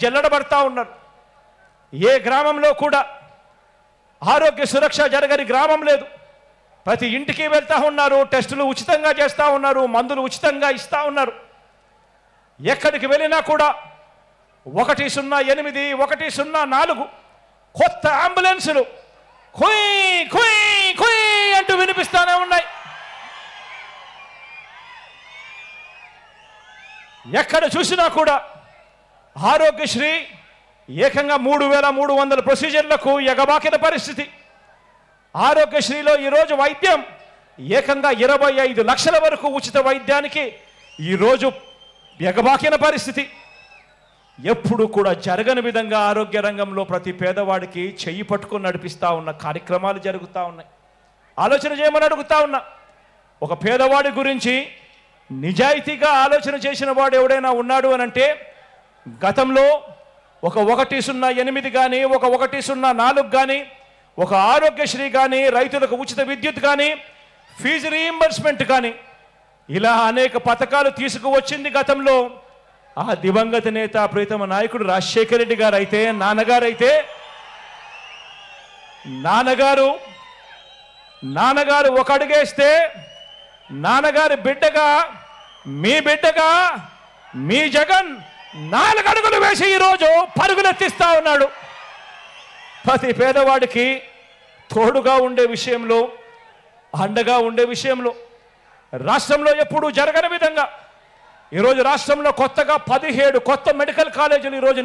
జల్లడబడతా ఉన్నారు. ఏ గ్రామంలో కూడా ఆరోగ్య సురక్ష జరగని గ్రామం లేదు. ప్రతి ఇంటికి వెళ్తా ఉన్నారు, టెస్టులు ఉచితంగా చేస్తూ ఉన్నారు, మందులు ఉచితంగా ఇస్తూ ఉన్నారు. ఎక్కడికి వెళ్ళినా కూడా 108 104 కొత్త అంబులెన్సులు కుయ్ కుయ్ కుయ్ అంటూ వినిపిస్తూనే ఉన్నాయి. ఎక్కడ చూసినా కూడా ఆరోగ్యశ్రీ ఏకంగా 3300 ప్రొసీజర్లకు ఎగబాకిన పరిస్థితి. ఆరోగ్యశ్రీలో ఈరోజు వైద్యం ఏకంగా 25 లక్షల వరకు ఉచిత వైద్యానికి ఈరోజు ఎగబాకిన పరిస్థితి. ఎప్పుడు కూడా జరగని విధంగా ఆరోగ్య రంగంలో ప్రతి పేదవాడికి చెయ్యి పట్టుకొని నడిపిస్తూ ఉన్న కార్యక్రమాలు జరుగుతూ ఉన్నాయి. ఆలోచన చేయమని అడుగుతా ఉన్నా. ఒక పేదవాడి గురించి నిజాయితీగా ఆలోచన చేసిన వాడు ఎవడైనా ఉన్నాడు అని అంటే గతంలో ఒక 108 కానీ, ఒక 104 కానీ, ఒక ఆరోగ్యశ్రీ కానీ, రైతులకు ఉచిత విద్యుత్ కానీ, ఫీజు రీయింబర్స్మెంట్ కానీ, ఇలా అనేక పథకాలు తీసుకువచ్చింది గతంలో ఆ దివంగత నేత ప్రీతమ నాయకుడు రాజశేఖర రెడ్డి గారు అయితే, నాన్నగారు ఒక అడుగేస్తే నాన్నగారి బిడ్డగా మీ జగన్ 4 అడుగులు వేసి ఈరోజు పరుగులెత్తిస్తా ఉన్నాడు. ప్రతి పేదవాడికి తోడుగా ఉండే విషయంలో, అండగా ఉండే విషయంలో రాష్ట్రంలో ఎప్పుడూ జరగని విధంగా ఈరోజు రాష్ట్రంలో కొత్తగా 17 కొత్త మెడికల్ కాలేజీలు ఈరోజు